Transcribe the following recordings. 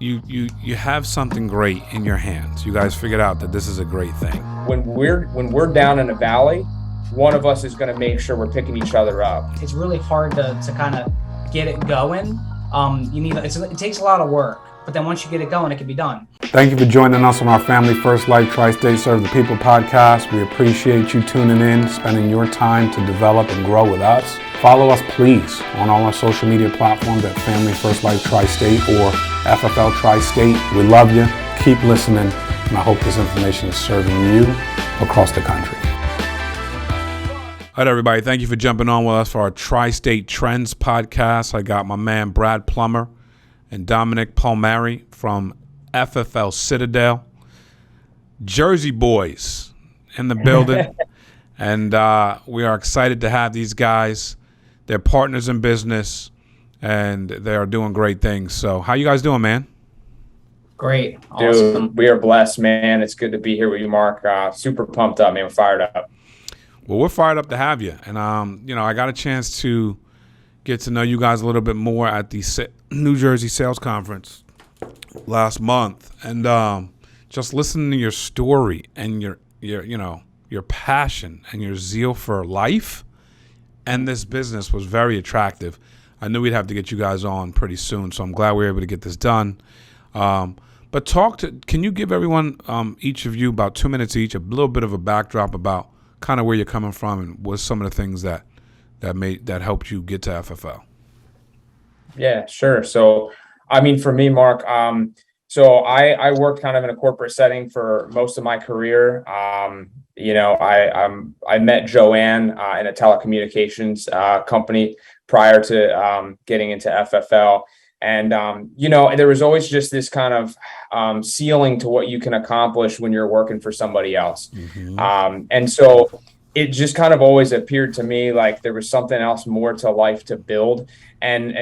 you have something great in your hands. You guys figured out that this is a great thing. When we're down in a valley, one of us is going to make sure we're picking each other up. It's really hard to kind of get it going. It takes a lot of work, but then once you get it going, it can be done. Thank you for joining us on our Family First Life Tri-State Serve the People podcast. We appreciate you tuning in, spending your time to develop and grow with us. Follow us, please, on all our social media platforms at Family First Life Tri-State or FFL Tri-State. We love you. Keep listening, and I hope this information is serving you across the country. All right, everybody. Thank you for jumping on with us for our Tri-State Trends podcast. I got my man Brad Plummer and Dominic Palmonari from FFL Citadel. Jersey boys in the building. And we are excited to have these guys. They're partners in business, and they are doing great things. So how you guys doing, man? Great. Awesome. Dude, we are blessed, man. It's good to be here with you, Mark. Super pumped up, man. We're fired up. Well, we're fired up to have you. And, I got a chance to get to know you guys a little bit more at the New Jersey Sales Conference last month. And just listening to your story and your passion and your zeal for life and this business was very attractive. I knew we'd have to get you guys on pretty soon, so I'm glad we were able to get this done. But can you give everyone, each of you, about 2 minutes each, a little bit of a backdrop about kind of where you're coming from and what some of the things that helped you get to FFL? Yeah, sure. So, for me, Mark, so I worked kind of in a corporate setting for most of my career. I met Joanne in a telecommunications company prior to getting into FFL. And, there was always just this kind of ceiling to what you can accomplish when you're working for somebody else. Mm-hmm. And so it just kind of always appeared to me like there was something else more to life to build. And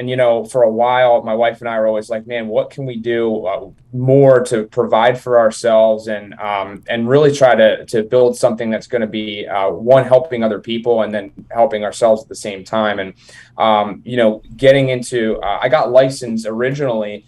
for a while, my wife and I were always like, man, what can we do more to provide for ourselves and really try to build something that's going to be one, helping other people and then helping ourselves at the same time. And, getting into I got licensed originally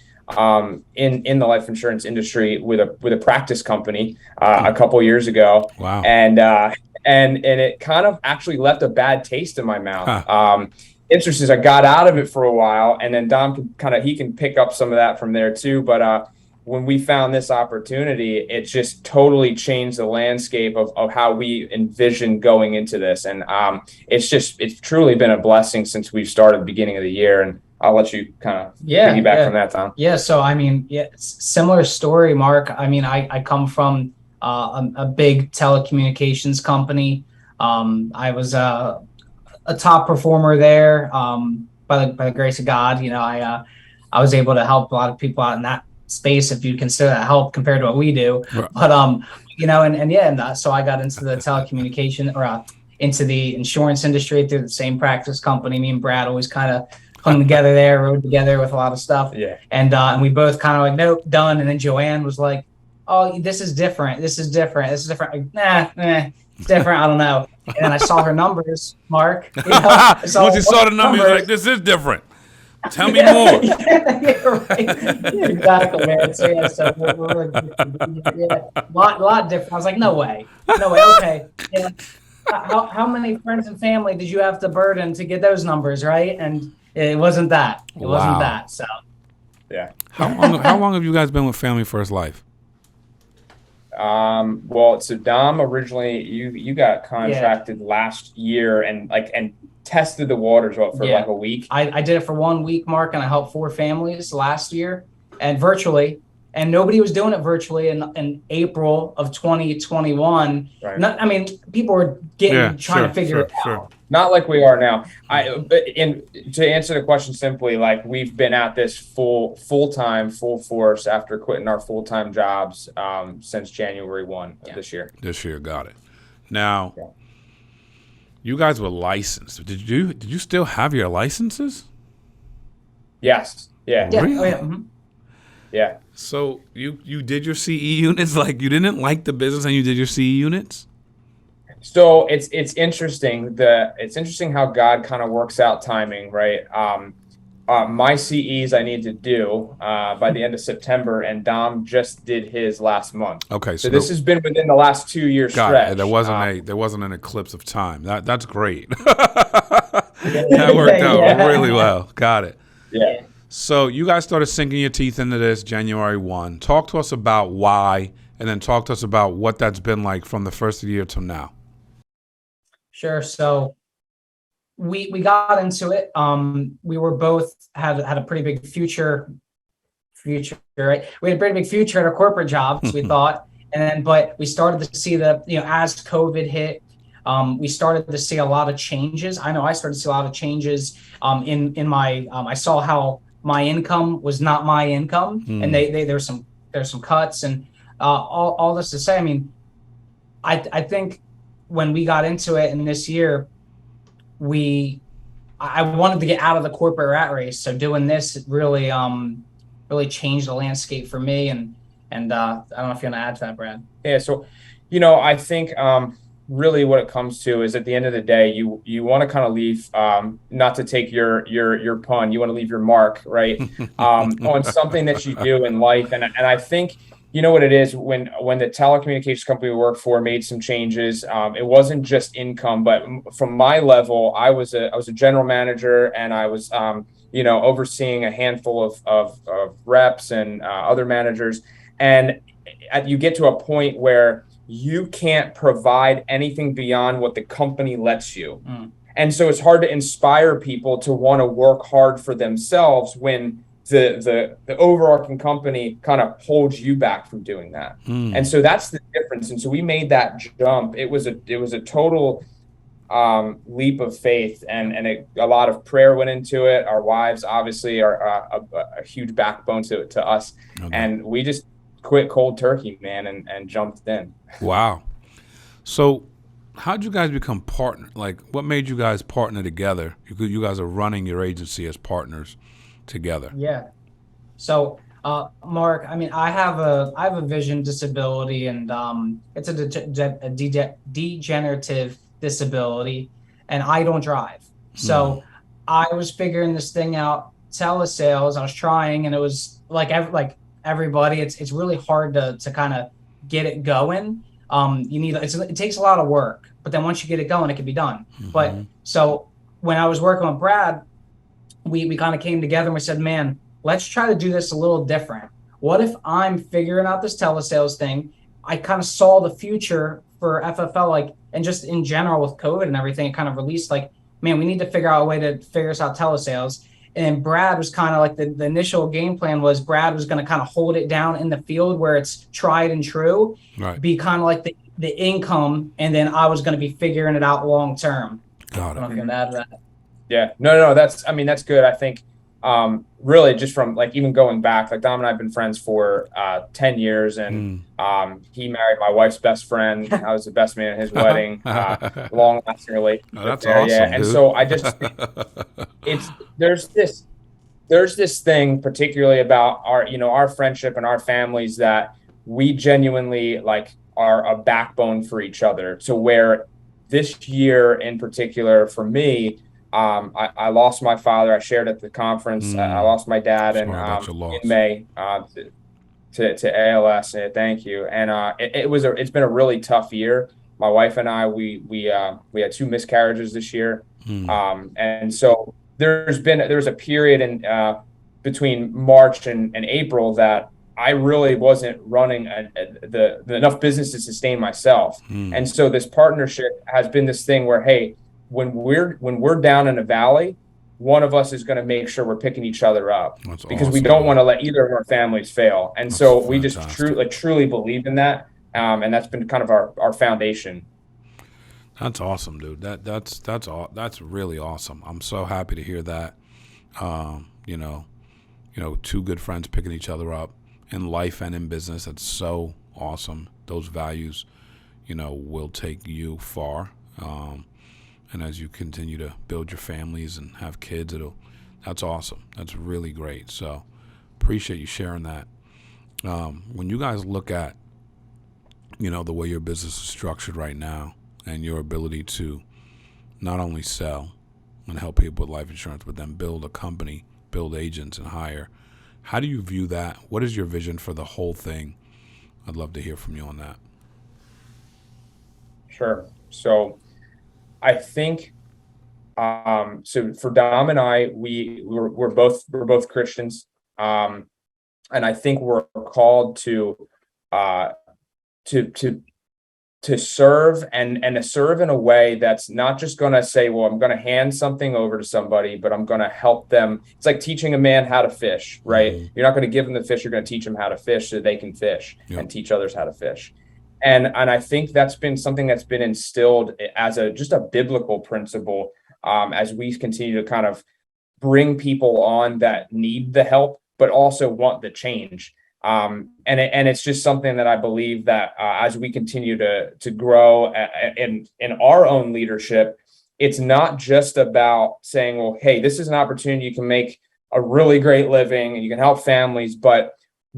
in the life insurance industry with a practice company a couple years ago. Wow. And it kind of actually left a bad taste in my mouth. Huh. Interesting is I got out of it for a while, and then Dom can pick up some of that from there too. But when we found this opportunity, it just totally changed the landscape of how we envisioned going into this. And it's truly been a blessing since we've started the beginning of the year. And I'll let you kind of piggyback from that, Tom. Yeah. So, similar story, Mark. I come from a big telecommunications company. I was a top performer there. By the grace of God, I was able to help a lot of people out in that space, if you consider that help compared to what we do. Right. But so I got into the telecommunication or into the insurance industry through the same practice company. Me and Brad always kind of hung together there, rode together with a lot of stuff. Yeah. And we both kind of like, nope, done. And then Joanne was like, oh, this is different. Like, nah, it's different. I don't know. And then I saw her numbers, Mark. Once you saw the numbers, like, this is different. Tell me more. Right. Exactly, man. So we're really, lot different. I was like, no way. Okay. Yeah. How many friends and family did you have to burden to get those numbers, right? And it wasn't that. Wasn't that. So. Yeah. How long have you guys been with Family First Life? So Dom, originally you got contracted last year and tested the waters for like a week. I did it for 1 week, Mark, and I helped 4 families last year and virtually, and nobody was doing it virtually in April of 2021. Right. People were trying to figure it out. Sure. Not like we are now. To answer the question simply, like we've been at this full force after quitting our full-time jobs since January 1 of this year. This year, got it. Now, you guys were licensed. Did you still have your licenses? Yes. Yeah. Really? Oh, yeah. Mm-hmm. Yeah. So you did your CE units, like you didn't like the business and you did your CE units? So it's interesting. It's interesting how God kind of works out timing, right? my CEs I need to do by the end of September, and Dom just did his last month. Okay, So this has been within the last 2 year got it. stretch. There wasn't an eclipse of time. That's great. That worked out Yeah. really well. Got it. Yeah. So you guys started sinking your teeth into this January 1. Talk to us about why, and then talk to us about what that's been like from the first of the year to now. Sure. So we got into it. We were both had a pretty big future, right? We had a pretty big future at our corporate jobs, we thought. And then, but we started to see as COVID hit, we started to see a lot of changes. I know I started to see a lot of changes in my, I saw how my income was not my income, and there's some cuts and all this to say. I mean, I think when we got into it in this year, I wanted to get out of the corporate rat race. So doing this really changed the landscape for me. And I don't know if you want to add to that, Brad. Yeah. So, I think really what it comes to is at the end of the day, you want to kind of leave, not to take your pun, you want to leave your mark, right, on something that you do in life. And I think, you know what it is, when the telecommunications company we worked for made some changes, it wasn't just income, but from my level, I was a general manager, and I was overseeing a handful of reps and other managers, and you get to a point where you can't provide anything beyond what the company lets you. And so it's hard to inspire people to want to work hard for themselves when the overarching company kind of holds you back from doing that. And so that's the difference. And so we made that jump. It was a total leap of faith, and a lot of prayer went into it. Our wives obviously are a huge backbone to us. Okay. And we just quit cold turkey, man, and jumped in. Wow. So how'd you guys become partners? Like, what made you guys partner together? You guys are running your agency as partners together. Yeah. So, Mark, I mean, I have a vision disability, and it's a degenerative disability, and I don't drive. So I was figuring this thing out, telesales. I was trying, and it was like everybody, it's really hard to kind of get it going. It takes a lot of work, but then once you get it going, it can be done. But so when I was working with Brad, we kind of came together and we said, man, let's try to do this a little different. What if I'm figuring out this telesales thing? I kind of saw the future for FFL, and just in general with COVID and everything, it kind of released man, we need to figure out a way to figure this out telesales. And Brad was kind of the initial game plan was Brad was going to kind of hold it down in the field where it's tried and true, right. Be kind of the income, and then I was going to be figuring it out long term. Got it. I'm going to add that. Yeah, no, that's good. I think really just from even going back, Dom and I have been friends for 10 years, and he married my wife's best friend. I was the best man at his wedding. Long lasting relationship. Oh, that's awesome. Yeah, dude. And so I just think there's this thing particularly about our friendship and our families, that we genuinely are a backbone for each other, to where this year in particular for me, I lost my father. I shared at the conference. I lost my dad in May to ALS. Thank you. And it's been a really tough year. My wife and I, we had 2 miscarriages this year. And so there was a period in between March and April that I really wasn't running enough business to sustain myself. And so this partnership has been this thing where, hey, when we're down in a valley, one of us is going to make sure we're picking each other up. That's because awesome. We don't want to let either of our families fail. And so we just truly believe in that. And that's been kind of our foundation. That's awesome, dude. That's really awesome. I'm so happy to hear that. 2 good friends picking each other up in life and in business. That's so awesome. Those values, will take you far. And as you continue to build your families and have kids, that's awesome. That's really great. So appreciate you sharing that. When you guys look at, the way your business is structured right now, and your ability to not only sell and help people with life insurance, but then build a company build agents and hire. How do you view that? What is your vision for the whole thing? I'd love to hear from you on that. Sure. So I think, so for Dom and I, we're both Christians. And I think we're called to serve and to serve in a way that's not just going to say, well, I'm going to hand something over to somebody, but I'm going to help them. It's like teaching a man how to fish, right? Mm-hmm. You're not going to give them the fish. You're going to teach them how to fish so they can fish and teach others how to fish. And I think that's been something that's been instilled as just a biblical principle, as we continue to kind of bring people on that need the help, but also want the change. And it's just something that I believe that as we continue to grow in our own leadership, it's not just about saying, well, hey, this is an opportunity you can make a really great living and you can help families, but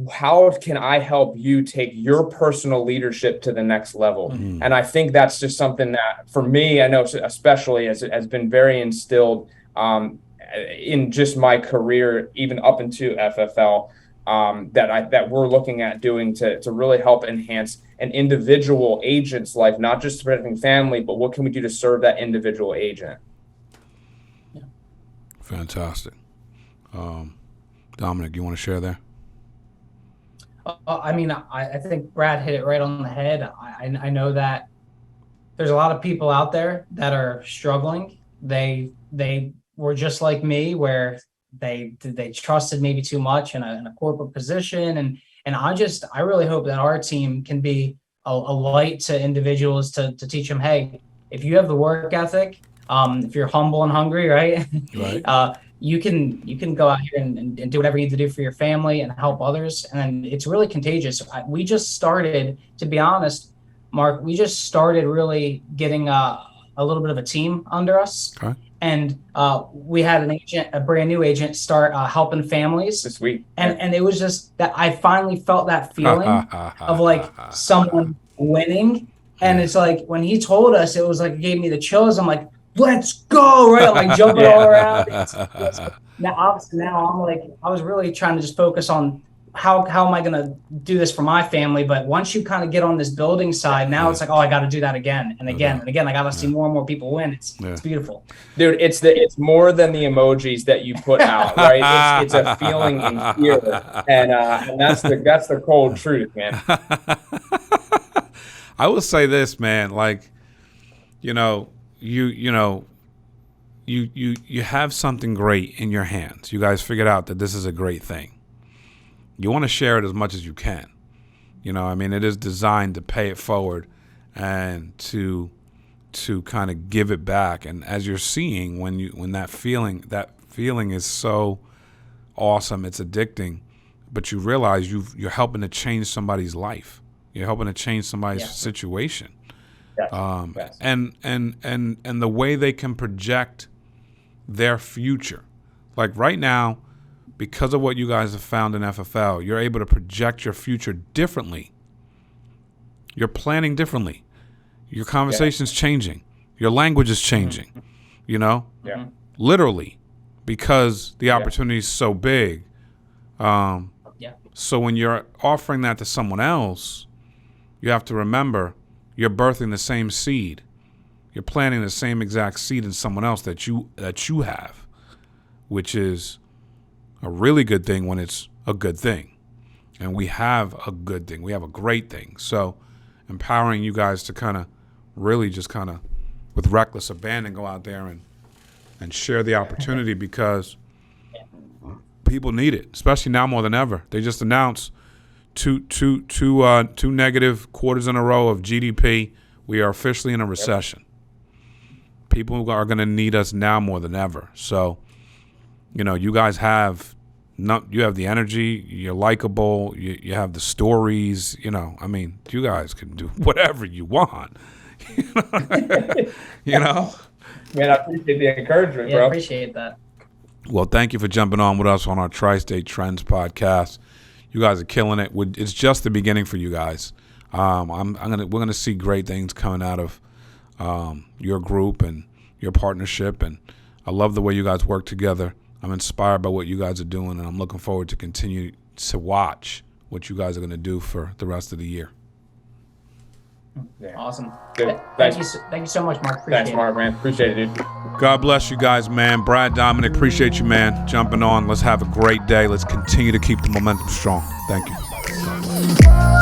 how can I help you take your personal leadership to the next level? Mm-hmm. And I think that's just something that for me, I know especially has been very instilled in just my career, even up into FFL. That we're looking at doing to really help enhance an individual agent's life, not just protecting family, but what can we do to serve that individual agent? Yeah. Fantastic. Dominic, you want to share there? I mean, I think Brad hit it right on the head. I know that there's a lot of people out there that are struggling. They were just like me, where they trusted maybe too much in a corporate position, and I really hope that our team can be a light to individuals to teach them, hey, if you have the work ethic, if you're humble and hungry, right? You can go out here and do whatever you need to do for your family and help others, and it's really contagious. We just started, to be honest, Mark, really getting a little bit of a team under us. Okay. And we had a brand new agent start helping families this week. And it was just that I finally felt that feeling of like someone winning. And it's like, when he told us, it was like, it gave me the chills. I'm like, let's go, right? I'm like jumping all around. Now I'm like, I was really trying to just focus on how am I going to do this for my family? But once you kind of get on this building side, now it's like, oh, I got to do that again and again and again. I got to see more and more people win. It's beautiful, dude. It's more than the emojis that you put out, right? It's a feeling in here, and that's the cold truth, man. I will say this, man. Like, you have something great in your hands. You guys figured out that this is a great thing. You want to share it as much as you can. I mean, it is designed to pay it forward and to kind of give it back. And as you're seeing, when that feeling is so awesome, it's addicting, but you realize you're helping to change somebody's life. You're helping to change somebody's situation. Yes. And the way they can project their future. Like right now, because of what you guys have found in FFL, you're able to project your future differently. You're planning differently. Your conversation's changing. Your language is changing. Yeah. Literally, because the opportunity is so big. So when you're offering that to someone else, you have to remember you're birthing the same seed. You're planting the same exact seed in someone else that you have, which is a really good thing when it's a good thing. And we have a good thing. We have a great thing. So empowering you guys to kind of really just kind of with reckless abandon go out there and share the opportunity, because people need it, especially now more than ever. They just announced two negative quarters in a row of GDP. We are officially in a recession. People are going to need us now more than ever. So, you guys have the energy, you're likable, you have the stories, I mean, you guys can do whatever you want. Man, I appreciate the encouragement, bro. I appreciate that. Well, thank you for jumping on with us on our Tri-State Trends podcast. You guys are killing it. It's just the beginning for you guys. We're gonna see great things coming out of your group and your partnership, and I love the way you guys work together. I'm inspired by what you guys are doing, and I'm looking forward to continue to watch what you guys are going to do for the rest of the year. Yeah. Awesome. Good. Thank you so much, Mark. Appreciate Thanks, Mark, man. Appreciate it, dude. God bless you guys, man. Brad, Dominic, appreciate you, man, jumping on. Let's have a great day. Let's continue to keep the momentum strong. Thank you.